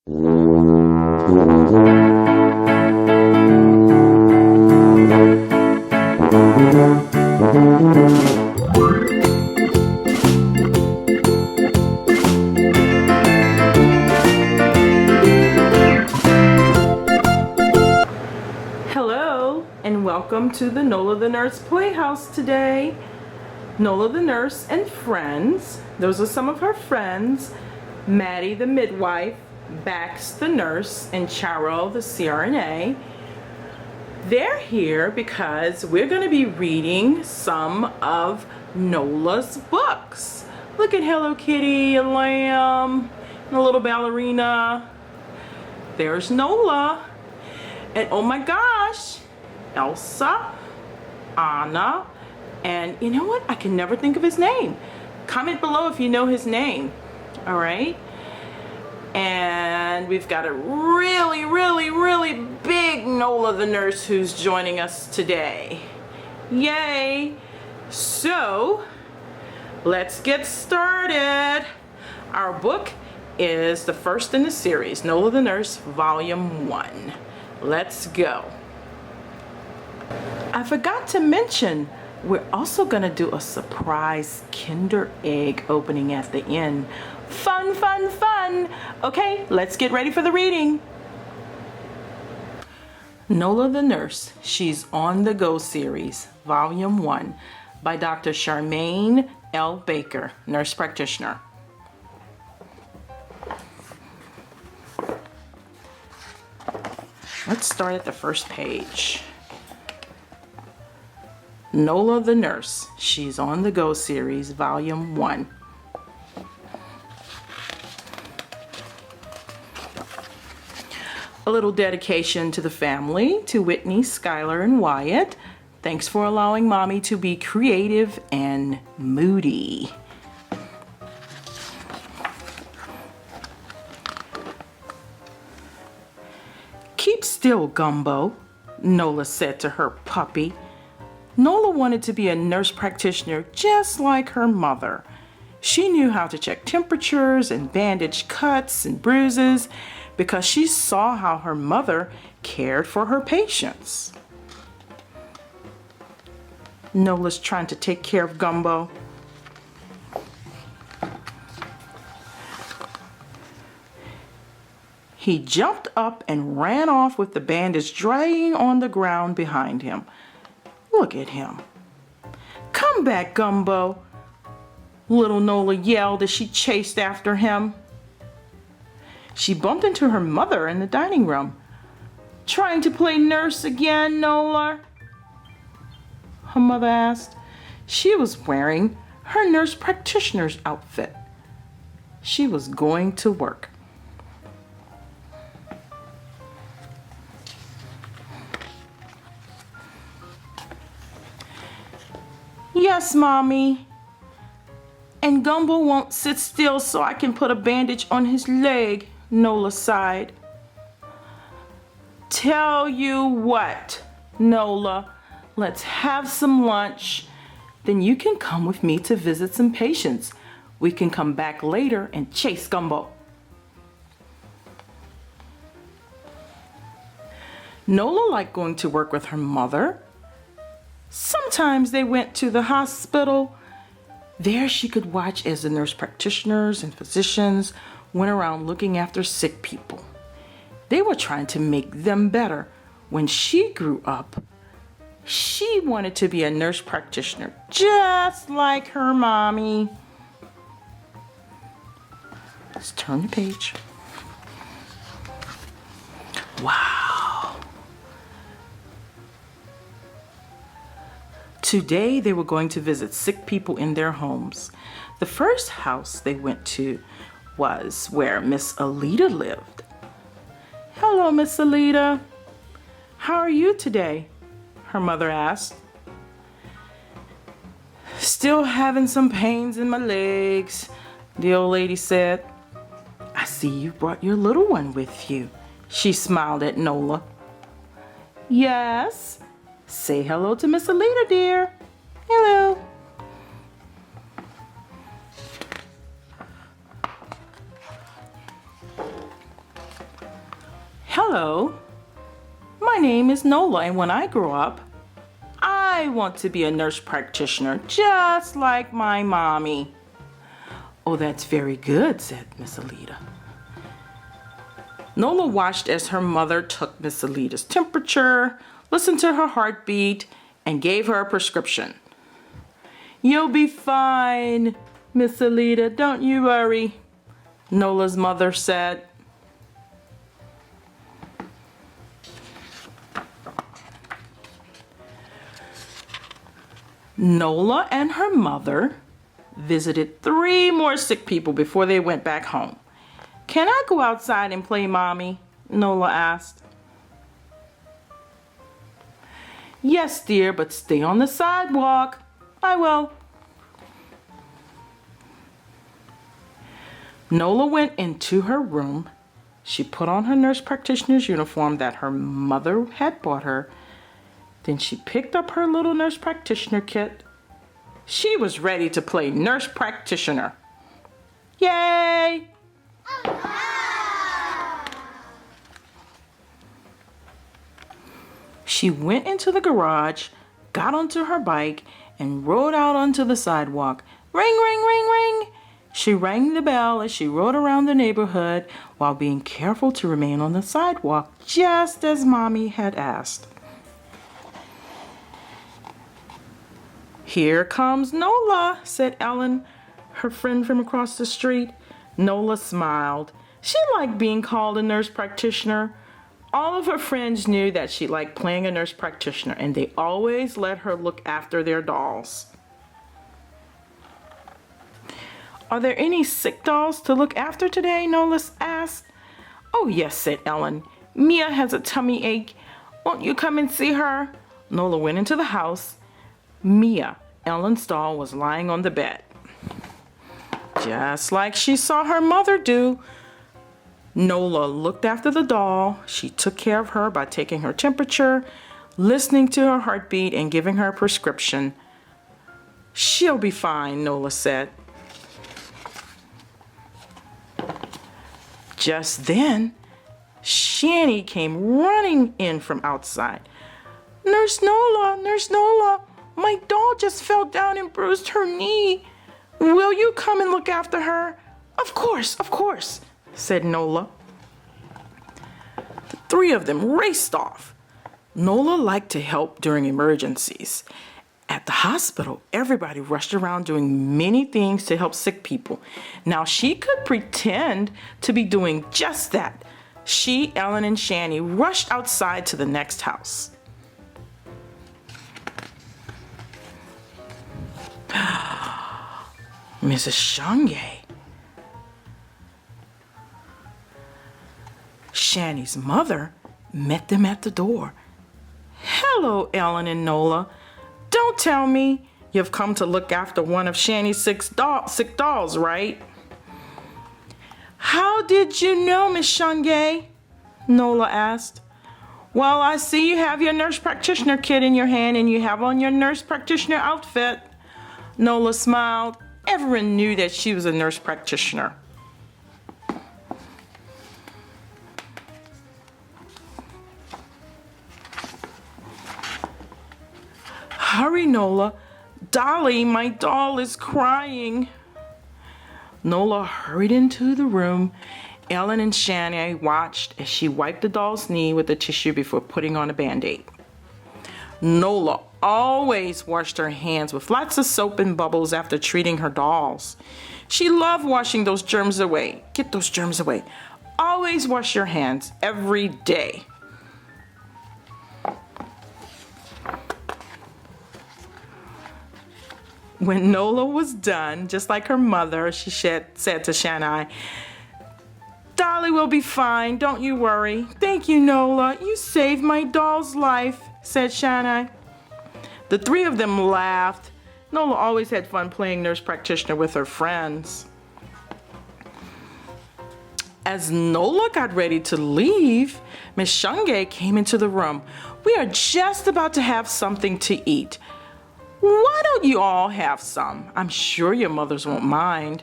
Hello and welcome to the Nola the Nurse Playhouse today. Nola the Nurse and friends, those are some of her friends, Maddie the midwife, Bax the nurse, and Charo the CRNA. They're here because we're going to be reading some of Nola's books. Look at Hello Kitty, a lamb, and a little ballerina. There's Nola. And oh my gosh, Elsa, Anna, and you know what? I can never think of his name. Comment below if you know his name. All right. And we've got a really big Nola the nurse who's joining us today. Yay! So, let's get started. Our book is the first in the series, Nola the Nurse, Volume 1. Let's go. I forgot to mention, we're also going to do a surprise Kinder Egg opening at the end. Fun, fun, fun. Okay, let's get ready for the reading. Nola the Nurse, She's on the Go series, Volume 1, by Dr. Scharmaine L. Baker, nurse practitioner. Let's start at the first page. Nola the Nurse, She's on the Go series, Volume 1. A little dedication to the family, to Whitney, Skylar, and Wyatt. Thanks for allowing Mommy to be creative and moody. Keep still, Gumbo, Nola said to her puppy. Nola wanted to be a nurse practitioner just like her mother. She knew how to check temperatures and bandage cuts and bruises because she saw how her mother cared for her patients. Nola's trying to take care of Gumbo. He jumped up and ran off with the bandage dragging on the ground behind him. Look at him. Come back, Gumbo, little Nola yelled as she chased after him. She bumped into her mother in the dining room. Trying to play nurse again, Nola? Her mother asked. She was wearing her nurse practitioner's outfit. She was going to work. Yes, Mommy. And Gumbo won't sit still so I can put a bandage on his leg, Nola sighed. Tell you what, Nola, let's have some lunch. Then you can come with me to visit some patients. We can come back later and chase Gumbo. Nola liked going to work with her mother. Sometimes they went to the hospital. There she could watch as the nurse practitioners and physicians went around looking after sick people. They were trying to make them better. When she grew up, she wanted to be a nurse practitioner, just like her mommy. Let's turn the page. Wow. Today they were going to visit sick people in their homes. The first house they went to was where Miss Alita lived. Hello, Miss Alita. How are you today? Her mother asked. Still having some pains in my legs, the old lady said. I see you brought your little one with you. She smiled at Nola. Yes. Say hello to Miss Alita, dear. Hello. Hello, my name is Nola, and when I grow up, I want to be a nurse practitioner just like my mommy. Oh, that's very good, said Miss Alida. Nola watched as her mother took Miss Alida's temperature, listened to her heartbeat, and gave her a prescription. You'll be fine, Miss Alida, don't you worry, Nola's mother said. Nola and her mother visited 3 more sick people before they went back home. Can I go outside and play, Mommy? Nola asked. Yes, dear, but stay on the sidewalk. I will. Nola went into her room. She put on her nurse practitioner's uniform that her mother had bought her. Then she picked up her little nurse practitioner kit. She was ready to play nurse practitioner. Yay! She went into the garage, got onto her bike, and rode out onto the sidewalk. Ring, ring, ring, ring! She rang the bell as she rode around the neighborhood while being careful to remain on the sidewalk, just as Mommy had asked. Here comes Nola, said Ellen, her friend from across the street. Nola smiled. She liked being called a nurse practitioner. All of her friends knew that she liked playing a nurse practitioner, and they always let her look after their dolls. Are there any sick dolls to look after today? Nola asked. Oh, yes, said Ellen. Mia has a tummy ache. Won't you come and see her? Nola went into the house. Mia, Ellen's doll, was lying on the bed, just like she saw her mother do. Nola looked after the doll. She took care of her by taking her temperature, listening to her heartbeat, and giving her a prescription. She'll be fine, Nola said. Just then, Shanny came running in from outside. Nurse Nola, my doll just fell down and bruised her knee. Will you come and look after her? Of course, said Nola. The 3 of them raced off. Nola liked to help during emergencies. At the hospital, everybody rushed around doing many things to help sick people. Now she could pretend to be doing just that. She, Ellen, and Shanny rushed outside to the next house. Mrs. Shange. Shanny's mother met them at the door. Hello, Ellen and Nola. Don't tell me you've come to look after one of Shanny's sick dolls, right? How did you know, Miss Shange? Nola asked. Well, I see you have your nurse practitioner kit in your hand and you have on your nurse practitioner outfit. Nola smiled. Everyone knew that she was a nurse practitioner. Hurry, Nola. Dolly, my doll, is crying. Nola hurried into the room. Ellen and Shanny watched as she wiped the doll's knee with a tissue before putting on a Band-Aid. Nola always washed her hands with lots of soap and bubbles after treating her dolls. She loved washing those germs away. Get those germs away. Always wash your hands every day. When Nola was done, just like her mother, she said to Shanai, Dolly will be fine, don't you worry. Thank you, Nola. You saved my doll's life, said Shanai. The 3 of them laughed. Nola always had fun playing nurse practitioner with her friends. As Nola got ready to leave, Miss Shange came into the room. We are just about to have something to eat. Why don't you all have some? I'm sure your mothers won't mind.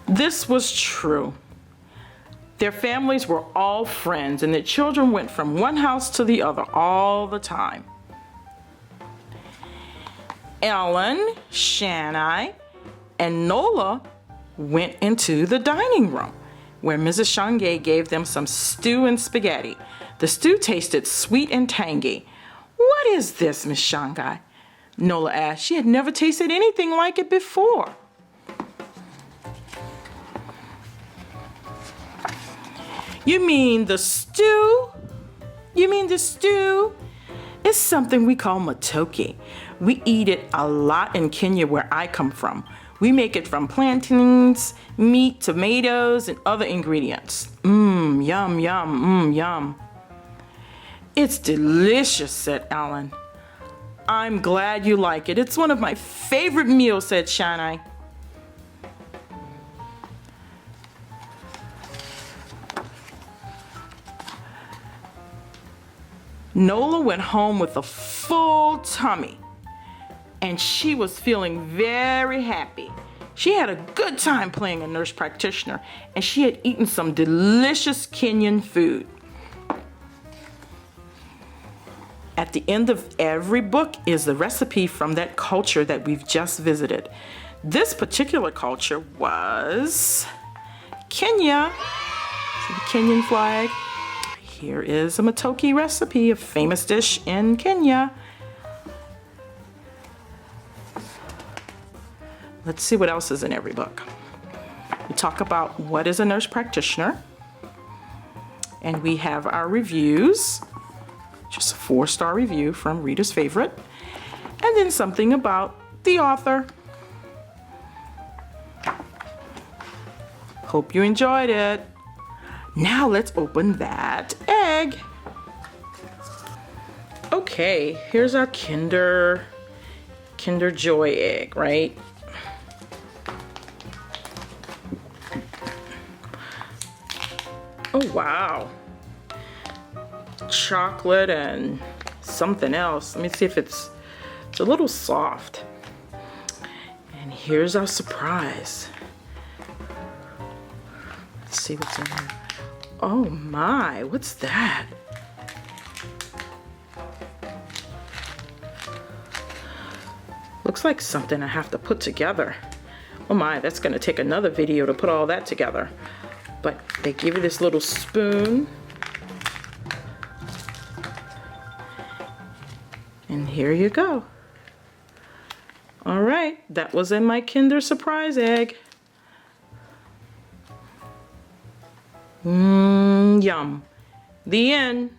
This was true. Their families were all friends, and the children went from one house to the other all the time. Ellen, Scharmaine, and Nola went into the dining room, where Mrs. Scharmaine gave them some stew and spaghetti. The stew tasted sweet and tangy. "What is this, Miss Scharmaine?" Nola asked. She had never tasted anything like it before. "You mean the stew? You mean the stew? It's something we call matoke. We eat it a lot in Kenya, where I come from. We make it from plantains, meat, tomatoes, and other ingredients. Yum, yum, yum. It's delicious," said Ellen. "I'm glad you like it. It's one of my favorite meals," said Scharmaine. Nola went home with a full tummy, and she was feeling very happy. She had a good time playing a nurse practitioner, and she had eaten some delicious Kenyan food. At the end of every book is the recipe from that culture that we've just visited. This particular culture was Kenya. See the Kenyan flag? Here is a matoke recipe, a famous dish in Kenya. Let's see what else is in every book. We talk about what is a nurse practitioner, and we have our reviews, just a 4-star review from Reader's Favorite, and then something about the author. Hope you enjoyed it. Now let's open that egg. Okay, here's our Kinder Joy egg, right? Oh wow. Chocolate and something else. Let me see if it's a little soft. And here's our surprise. Let's see what's in here. Oh my, what's that? Looks like something I have to put together. Oh my, that's gonna take another video to put all that together. But they give you this little spoon. And here you go. All right, that was in my Kinder Surprise egg. Yum. The end.